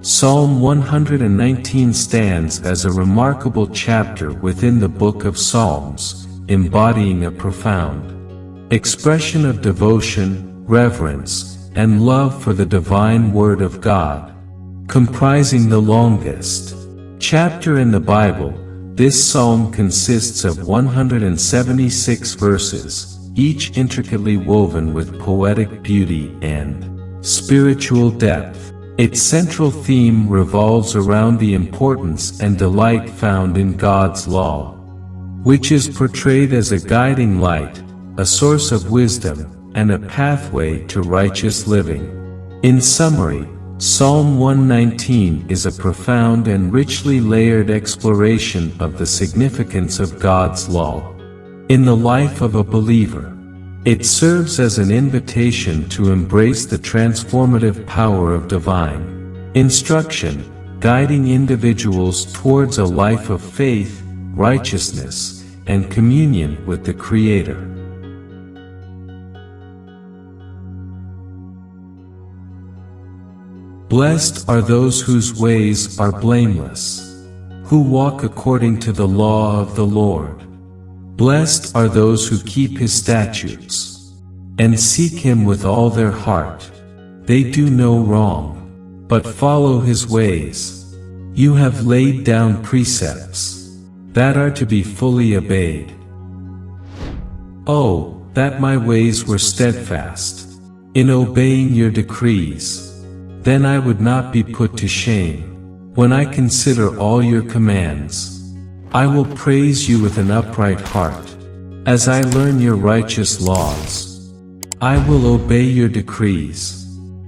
Psalm 119 stands as a remarkable chapter within the Book of Psalms, embodying a profound expression of devotion, reverence, and love for the divine Word of God. Comprising the longest chapter in the Bible, this psalm consists of 176 verses, each intricately woven with poetic beauty and spiritual depth. Its central theme revolves around the importance and delight found in God's law, which is portrayed as a guiding light, a source of wisdom, and a pathway to righteous living. In summary, Psalm 119 is a profound and richly layered exploration of the significance of God's law in the life of a believer. It serves as an invitation to embrace the transformative power of divine instruction, guiding individuals towards a life of faith, righteousness, and communion with the Creator. Blessed are those whose ways are blameless, who walk according to the law of the Lord. Blessed are those who keep His statutes, and seek Him with all their heart. They do no wrong, but follow His ways. You have laid down precepts that are to be fully obeyed. Oh, that my ways were steadfast in obeying your decrees. Then I would not be put to shame. When I consider all your commands, I will praise you with an upright heart. As I learn your righteous laws, I will obey your decrees.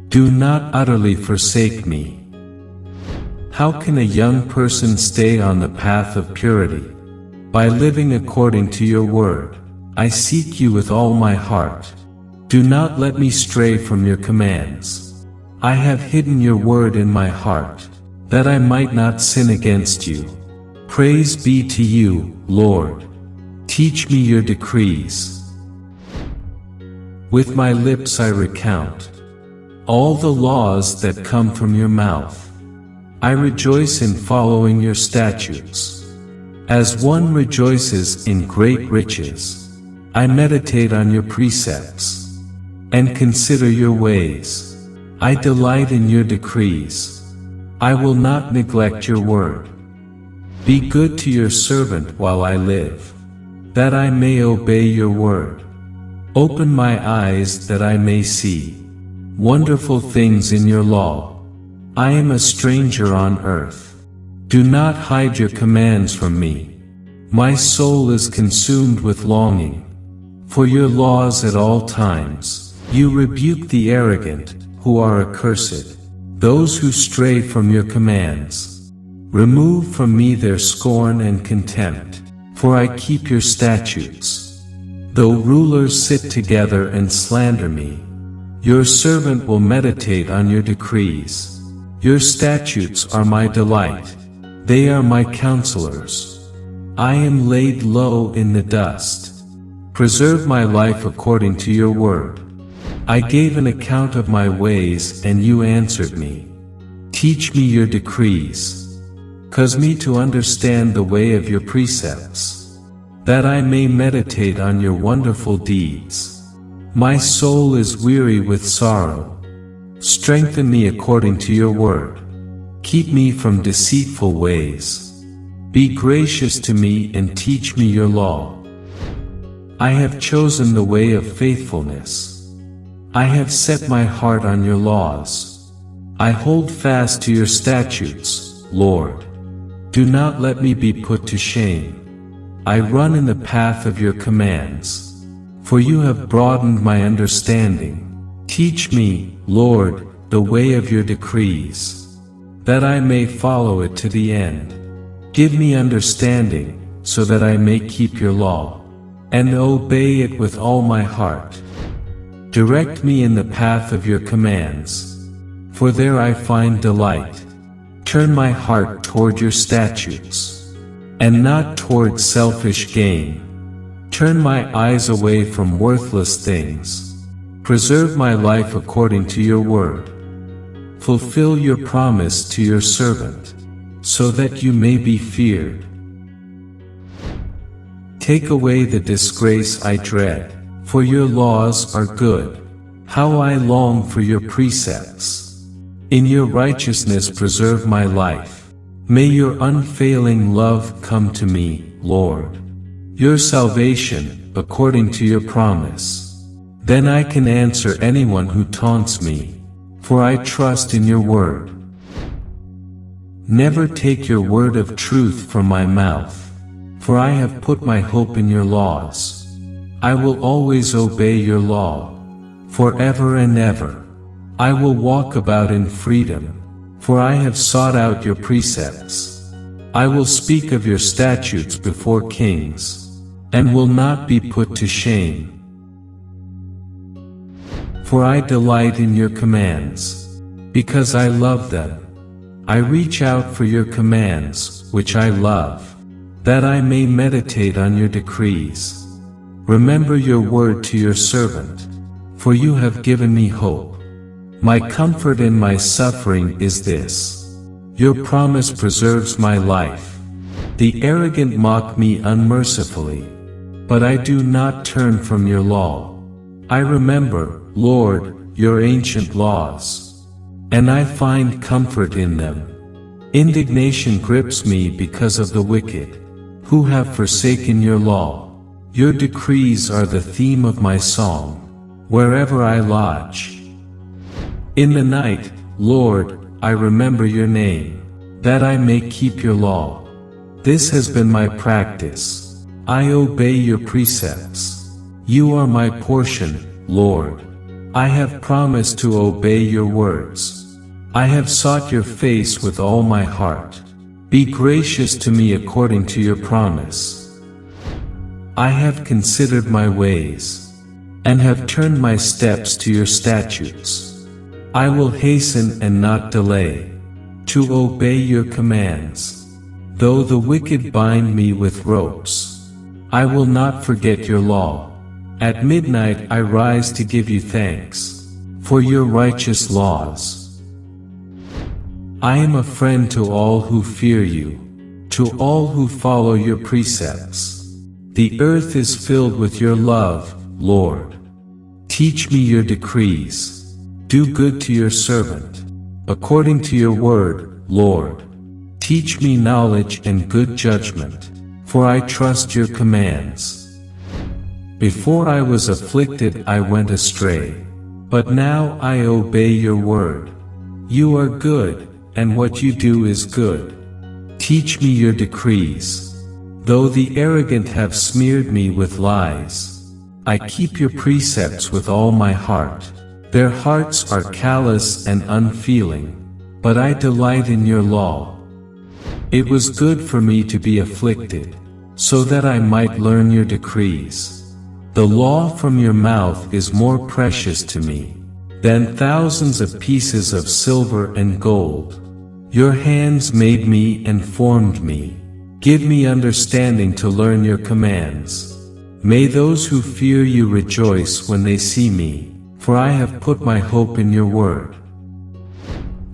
Do not utterly forsake me. How can a young person stay on the path of purity? By living according to your word. I seek you with all my heart. Do not let me stray from your commands. I have hidden your word in my heart, that I might not sin against you. Praise be to you, Lord. Teach me your decrees. With my lips I recount all the laws that come from your mouth. I rejoice in following your statutes. As one rejoices in great riches, I meditate on your precepts and consider your ways. I delight in your decrees. I will not neglect your word. Be good to your servant while I live, that I may obey your word. Open my eyes that I may see wonderful things in your law. I am a stranger on earth. Do not hide your commands from me. My soul is consumed with longing for your laws at all times. You rebuke the arrogant, who are accursed, those who stray from your commands. Remove from me their scorn and contempt, for I keep your statutes. Though rulers sit together and slander me, your servant will meditate on your decrees. Your statutes are my delight. They are my counselors. I am laid low in the dust. Preserve my life according to your word. I gave an account of my ways and you answered me. Teach me your decrees. Cause me to understand the way of your precepts, that I may meditate on your wonderful deeds. My soul is weary with sorrow. Strengthen me according to your word. Keep me from deceitful ways. Be gracious to me and teach me your law. I have chosen the way of faithfulness. I have set my heart on your laws. I hold fast to your statutes, Lord. Do not let me be put to shame. I run in the path of your commands, for you have broadened my understanding. Teach me, Lord, the way of your decrees, that I may follow it to the end. Give me understanding, so that I may keep your law, and obey it with all my heart. Direct me in the path of your commands, for there I find delight. Turn my heart toward your statutes, and not toward selfish gain. Turn my eyes away from worthless things. Preserve my life according to your word. fulfill your promise to your servant, so that you may be feared. Take away the disgrace I dread, for your laws are good. How I long for your precepts. In your righteousness preserve my life. May your unfailing love come to me, Lord. Your salvation, according to your promise. Then I can answer anyone who taunts me, for I trust in your word. Never take your word of truth from my mouth, for I have put my hope in your laws. I will always obey your law, forever and ever. I will walk about in freedom, for I have sought out your precepts. I will speak of your statutes before kings, and will not be put to shame. For I delight in your commands, because I love them. I reach out for your commands, which I love, that I may meditate on your decrees. Remember your word to your servant, for you have given me hope. My comfort in my suffering is this: your promise preserves my life. The arrogant mock me unmercifully, but I do not turn from your law. I remember, Lord, your ancient laws, and I find comfort in them. Indignation grips me because of the wicked, who have forsaken your law. Your decrees are the theme of my song, wherever I lodge. In the night, Lord, I remember your name, that I may keep your law. This has been my practice. I obey your precepts. You are my portion, Lord. I have promised to obey your words. I have sought your face with all my heart. Be gracious to me according to your promise. I have considered my ways, and have turned my steps to your statutes. I will hasten and not delay, to obey your commands. Though the wicked bind me with ropes, I will not forget your law. At midnight I rise to give you thanks, for your righteous laws. I am a friend to all who fear you, to all who follow your precepts. The earth is filled with your love, Lord. Teach me your decrees. Do good to your servant, according to your word, Lord. Teach me knowledge and good judgment, for I trust your commands. Before I was afflicted I went astray, but now I obey your word. You are good, and what you do is good. Teach me your decrees. Though the arrogant have smeared me with lies, I keep your precepts with all my heart. Their hearts are callous and unfeeling, but I delight in your law. It was good for me to be afflicted, so that I might learn your decrees. The law from your mouth is more precious to me than thousands of pieces of silver and gold. Your hands made me and formed me. Give me understanding to learn your commands. May those who fear you rejoice when they see me, for I have put my hope in your word.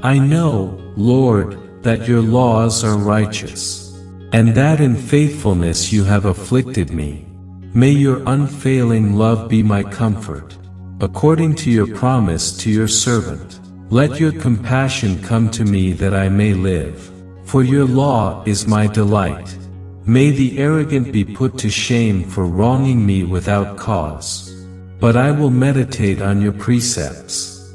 I know, Lord, that your laws are righteous, and that in faithfulness you have afflicted me. May your unfailing love be my comfort, according to your promise to your servant. Let your compassion come to me that I may live, for your law is my delight. May the arrogant be put to shame for wronging me without cause, but I will meditate on your precepts.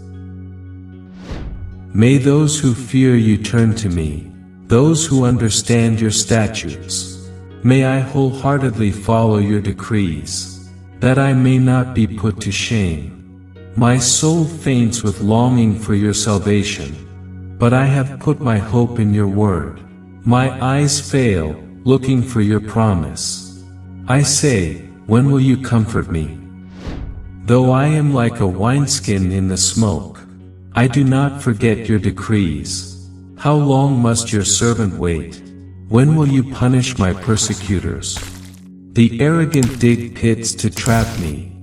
May those who fear you turn to me, those who understand your statutes. May I wholeheartedly follow your decrees, that I may not be put to shame. My soul faints with longing for your salvation, but I have put my hope in your word. My eyes fail, looking for your promise. I say, when will you comfort me? Though I am like a wineskin in the smoke, I do not forget your decrees. How long must your servant wait? When will you punish my persecutors? The arrogant dig pits to trap me,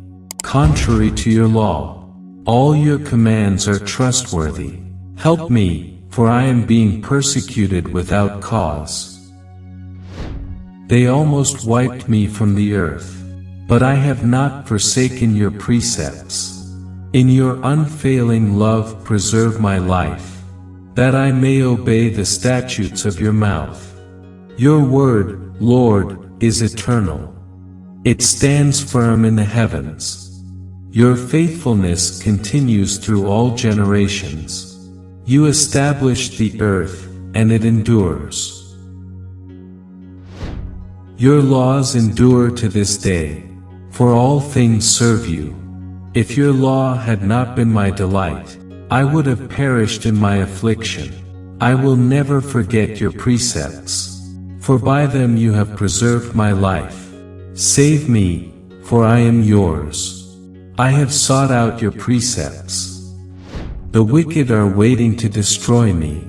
contrary to your law. All your commands are trustworthy. Help me, for I am being persecuted without cause. They almost wiped me from the earth, but I have not forsaken your precepts. In your unfailing love preserve my life, that I may obey the statutes of your mouth. Your word, Lord, is eternal. It stands firm in the heavens. Your faithfulness continues through all generations. You established the earth, and it endures. Your laws endure to this day, for all things serve you. If your law had not been my delight, I would have perished in my affliction. I will never forget your precepts, for by them you have preserved my life. Save me, for I am yours. I have sought out your precepts. The wicked are waiting to destroy me,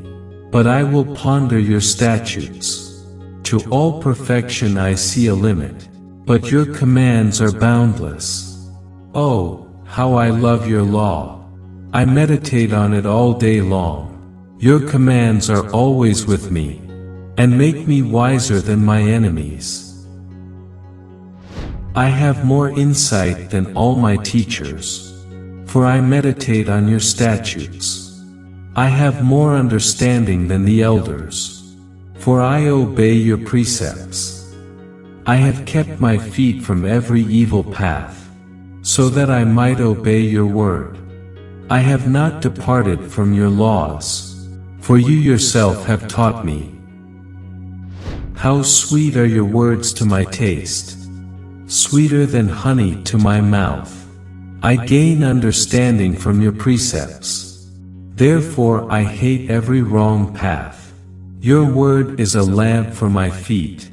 but I will ponder your statutes. To all perfection I see a limit, but your commands are boundless. Oh, how I love your law! I meditate on it all day long. Your commands are always with me, and make me wiser than my enemies. I have more insight than all my teachers, for I meditate on your statutes. I have more understanding than the elders, for I obey your precepts. I have kept my feet from every evil path, so that I might obey your word. I have not departed from your laws, for you yourself have taught me. How sweet are your words to my taste, sweeter than honey to my mouth. I gain understanding from your precepts. Therefore I hate every wrong path. Your word is a lamp for my feet,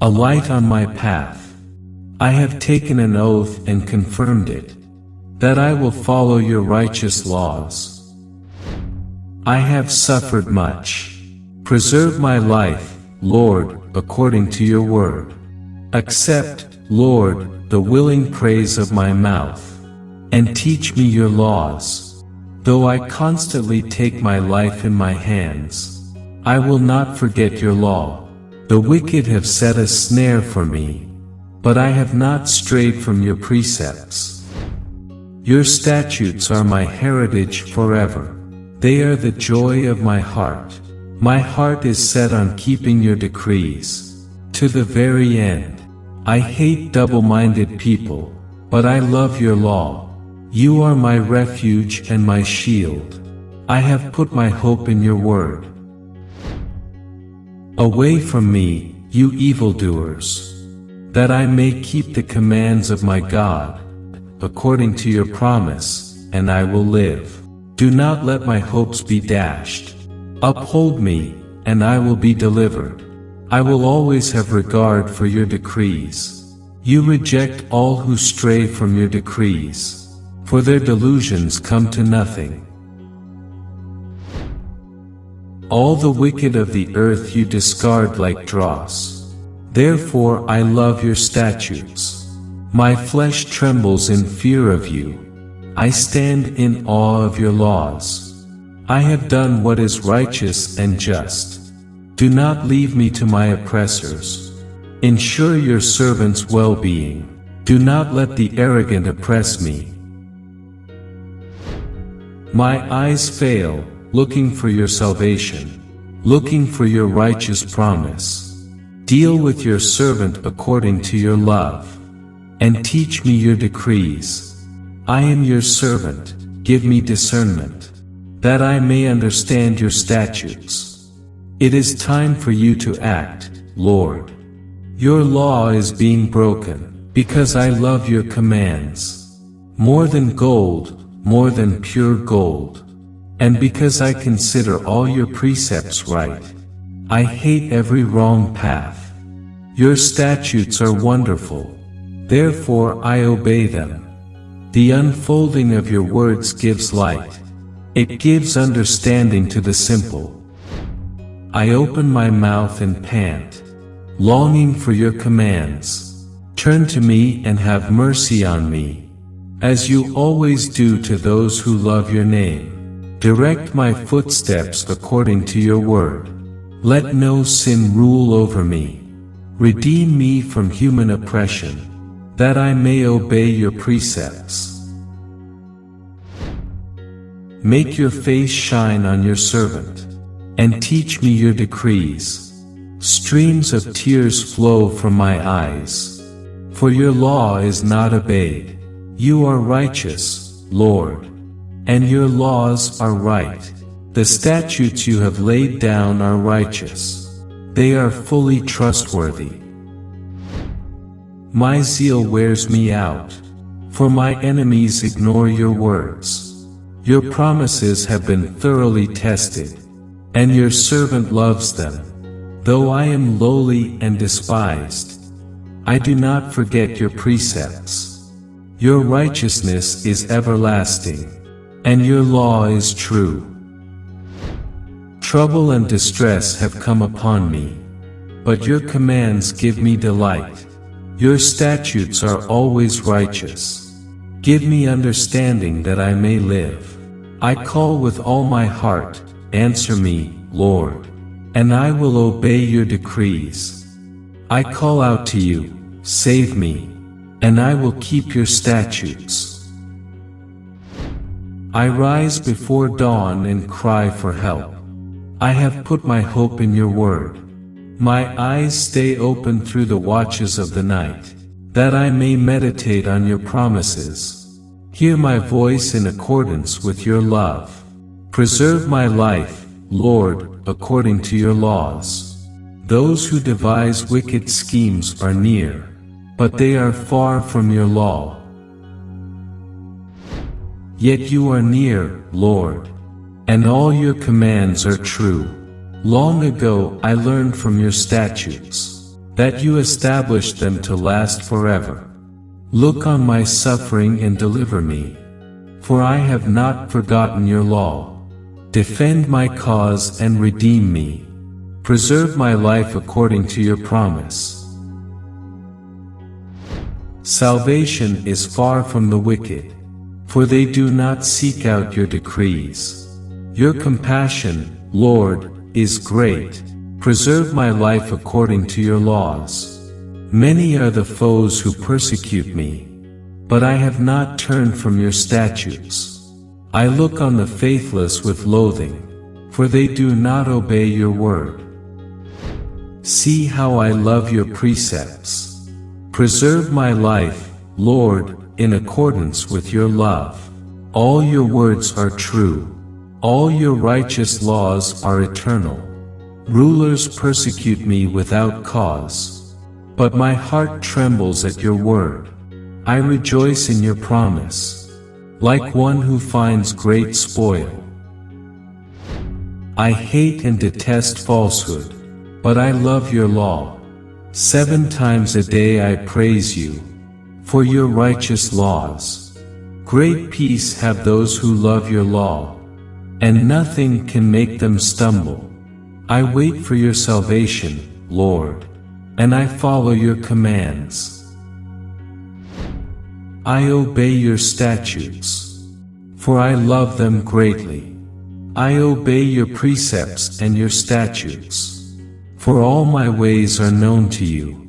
a light on my path. I have taken an oath and confirmed it, that I will follow your righteous laws. I have suffered much. Preserve my life, Lord, according to your word. Accept, Lord, the willing praise of my mouth, and teach me your laws. Though I constantly take my life in my hands, I will not forget your law. The wicked have set a snare for me, but I have not strayed from your precepts. Your statutes are my heritage forever. They are the joy of my heart. My heart is set on keeping your decrees, to the very end. I hate double-minded people, but I love your law. You are my refuge and my shield. I have put my hope in your word. Away from me, you evildoers, that I may keep the commands of my God, according to your promise, and I will live. Do not let my hopes be dashed. Uphold me, and I will be delivered. I will always have regard for your decrees. You reject all who stray from your decrees, for their delusions come to nothing. All the wicked of the earth you discard like dross. Therefore I love your statutes. My flesh trembles in fear of you. I stand in awe of your laws. I have done what is righteous and just. Do not leave me to my oppressors. Ensure your servant's well-being. Do not let the arrogant oppress me. My eyes fail, looking for your salvation, looking for your righteous promise. Deal with your servant according to your love, and teach me your decrees. I am your servant, give me discernment, that I may understand your statutes. It is time for you to act, Lord. Your law is being broken, because I love your commands. More than gold, more than pure gold. And because I consider all your precepts right, I hate every wrong path. Your statutes are wonderful, therefore I obey them. The unfolding of your words gives light. It gives understanding to the simple. I open my mouth and pant, longing for your commands. Turn to me and have mercy on me, as you always do to those who love your name. Direct my footsteps according to your word. Let no sin rule over me. Redeem me from human oppression, that I may obey your precepts. Make your face shine on your servant, and teach me your decrees. Streams of tears flow from my eyes, for your law is not obeyed. You are righteous, Lord, and your laws are right. The statutes you have laid down are righteous. They are fully trustworthy. My zeal wears me out, for my enemies ignore your words. Your promises have been thoroughly tested, and your servant loves them. Though I am lowly and despised, I do not forget your precepts. Your righteousness is everlasting, and your law is true. Trouble and distress have come upon me, but your commands give me delight. Your statutes are always righteous. Give me understanding that I may live. I call with all my heart, answer me, Lord, and I will obey your decrees. I call out to you, save me, and I will keep your statutes. I rise before dawn and cry for help. I have put my hope in your word. My eyes stay open through the watches of the night, that I may meditate on your promises. Hear my voice in accordance with your love. Preserve my life, Lord, according to your laws. Those who devise wicked schemes are near, but they are far from your law. Yet you are near, Lord, and all your commands are true. Long ago I learned from your statutes, that you established them to last forever. Look on my suffering and deliver me, for I have not forgotten your law. Defend my cause and redeem me. Preserve my life according to your promise. Salvation is far from the wicked, for they do not seek out your decrees. Your compassion, Lord, is great. Preserve my life according to your laws. Many are the foes who persecute me, but I have not turned from your statutes. I look on the faithless with loathing, for they do not obey your word. See how I love your precepts. Preserve my life, Lord, in accordance with your love. All your words are true. All your righteous laws are eternal. Rulers persecute me without cause, but my heart trembles at your word. I rejoice in your promise, like one who finds great spoil. I hate and detest falsehood, but I love your law. 7 times a day I praise you, for your righteous laws. Great peace have those who love your law, and nothing can make them stumble. I wait for your salvation, Lord, and I follow your commands. I obey your statutes, for I love them greatly. I obey your precepts and your statutes, for all my ways are known to you.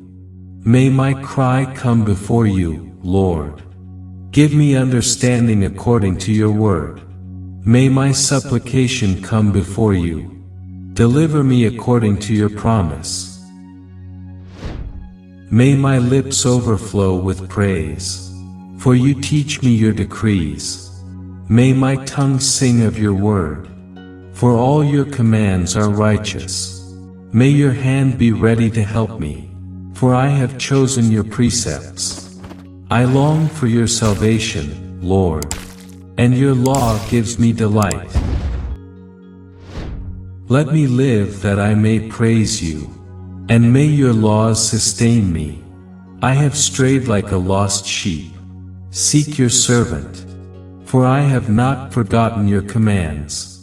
May my cry come before you, Lord. Give me understanding according to your word. May my supplication come before you. Deliver me according to your promise. May my lips overflow with praise, for you teach me your decrees. May my tongue sing of your word, for all your commands are righteous. May your hand be ready to help me, for I have chosen your precepts. I long for your salvation, Lord, and your law gives me delight. Let me live that I may praise you, and may your laws sustain me. I have strayed like a lost sheep. Seek your servant, for I have not forgotten your commands.